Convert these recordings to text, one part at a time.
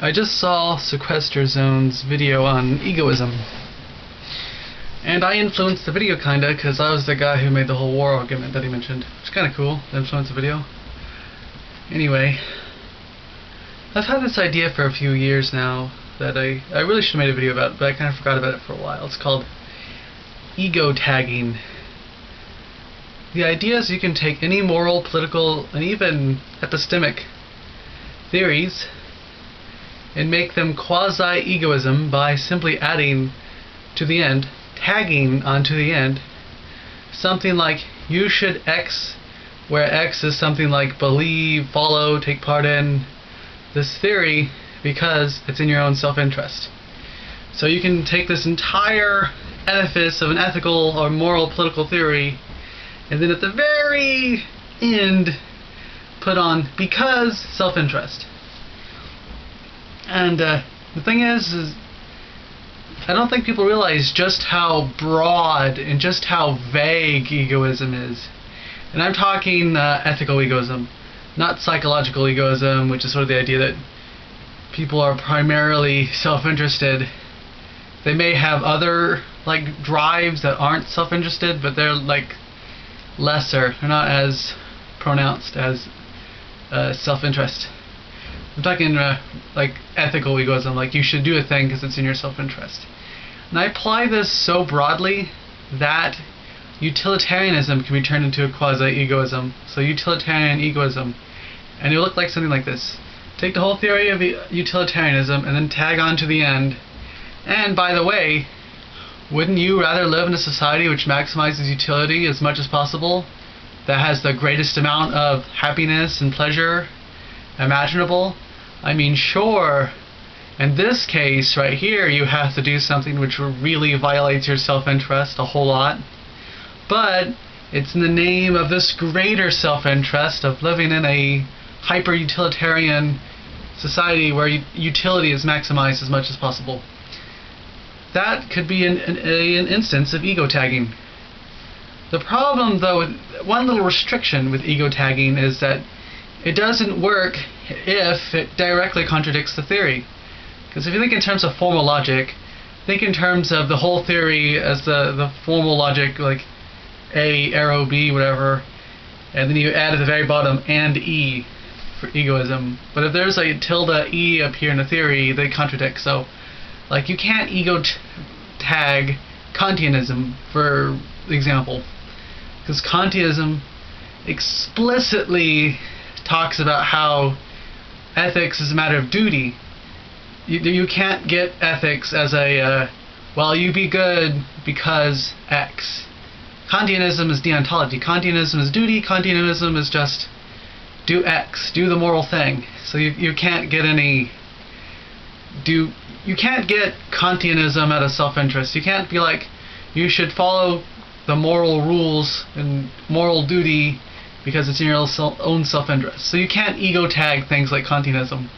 I just saw Sequester Zone's video on egoism. And I influenced the video kinda, because I was the guy who made the whole war argument that he mentioned. Which is kinda cool, to influence the video. Anyway, I've had this idea for a few years now that I really should have made a video about, but I kinda forgot about it for a while. It's called ego tagging. The idea is you can take any moral, political, and even epistemic theories and make them quasi-egoism by simply adding to the end, tagging onto the end, something like you should X, where X is something like believe, follow, take part in this theory because it's in your own self-interest. So you can take this entire edifice of an ethical or moral political theory and then at the very end put on because self-interest. And the thing is I don't think people realize just how broad and just how vague egoism is. And I'm talking ethical egoism, not psychological egoism, which is sort of the idea that people are primarily self-interested. They may have other drives that aren't self-interested, but they're lesser. They're not as pronounced as self-interest. I'm talking ethical egoism, you should do a thing because it's in your self-interest. And I apply this so broadly that utilitarianism can be turned into a quasi-egoism. So utilitarian egoism. And it'll look like something like this. Take the whole theory of utilitarianism and then tag on to the end. And by the way, wouldn't you rather live in a society which maximizes utility as much as possible? That has the greatest amount of happiness and pleasure imaginable? I mean, sure, in this case right here you have to do something which really violates your self-interest a whole lot, but it's in the name of this greater self-interest of living in a hyper-utilitarian society where utility is maximized as much as possible. That could be an instance of ego tagging. The problem, though, one little restriction with ego tagging is that it doesn't work if it directly contradicts the theory. Because if you think in terms of formal logic, think in terms of the whole theory as the formal logic, like A, arrow, B, whatever, and then you add at the very bottom and E for egoism. But if there's a tilde E up here in the theory, they contradict. So, you can't ego tag Kantianism, for example. Because Kantianism explicitly talks about how ethics is a matter of duty. You can't get ethics as a, you be good because X. Kantianism is deontology. Kantianism is duty. Kantianism is just do X, do the moral thing. So you can't get you can't get Kantianism out of self-interest. You can't be you should follow the moral rules and moral duty because it's in your own self-interest. So you can't ego tag things like Kantianism.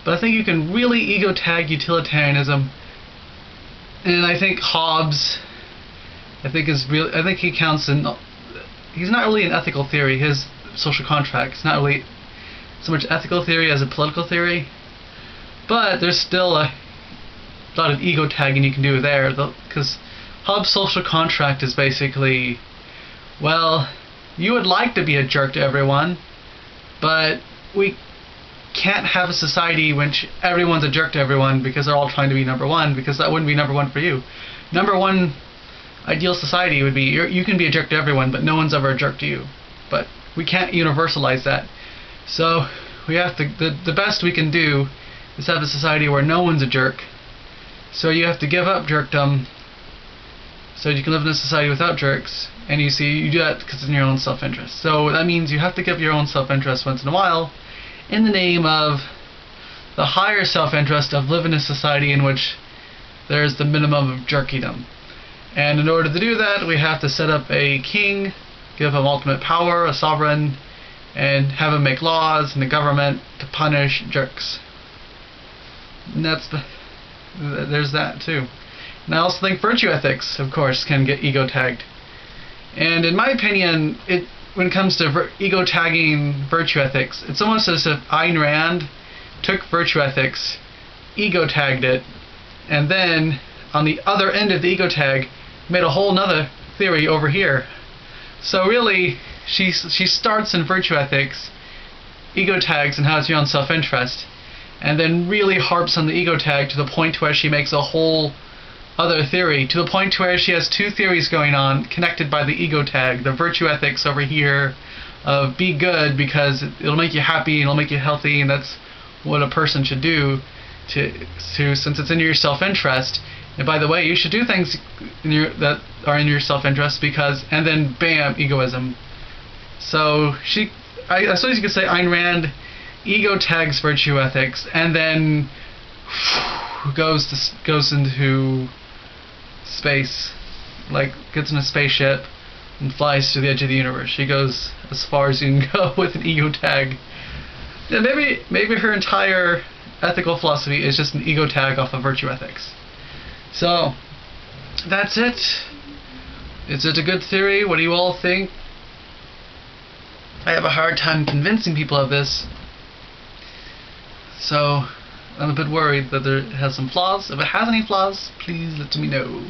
But I think you can really ego tag utilitarianism. And I think Hobbes, I think he counts in, he's not really an ethical theory. His social contract is not really so much ethical theory as a political theory. But there's still a lot of ego tagging you can do there, because Hobbes' social contract is basically, you would like to be a jerk to everyone, but we can't have a society in which everyone's a jerk to everyone because they're all trying to be number one, because that wouldn't be number one for you. Number one ideal society would be you can be a jerk to everyone, but no one's ever a jerk to you. But we can't universalize that. So we have to, the best we can do is have a society where no one's a jerk. So you have to give up jerkdom so you can live in a society without jerks, and you do that because it's in your own self-interest. So that means you have to give your own self-interest once in a while in the name of the higher self-interest of living in a society in which there's the minimum of jerkydom. And in order to do that, we have to set up a king, give him ultimate power, a sovereign, and have him make laws and a government to punish jerks. And there's that too. And I also think virtue ethics, of course, can get ego tagged. And in my opinion, when it comes to ego tagging virtue ethics, it's almost as if Ayn Rand took virtue ethics ego tagged it, and then on the other end of the ego tag made a whole nother theory over here. So really, she starts in virtue ethics, ego tags and how it's your own self-interest, and then really harps on the ego tag to the point where she makes a whole other theory, to the point where she has two theories going on connected by the ego tag. The virtue ethics over here of be good because it'll make you happy and it'll make you healthy, and that's what a person should do to since it's in your self-interest. And by the way, you should do things that are in your self-interest because, and then bam, egoism. So I suppose you could say Ayn Rand ego tags virtue ethics and then goes into space, like gets in a spaceship and flies to the edge of the universe. She goes as far as you can go with an ego tag. Yeah, maybe her entire ethical philosophy is just an ego tag off of virtue ethics. So that's it. Is it a good theory? What do you all think? I have a hard time convincing people of this, so I'm a bit worried that it has some flaws. If it has any flaws, please let me know.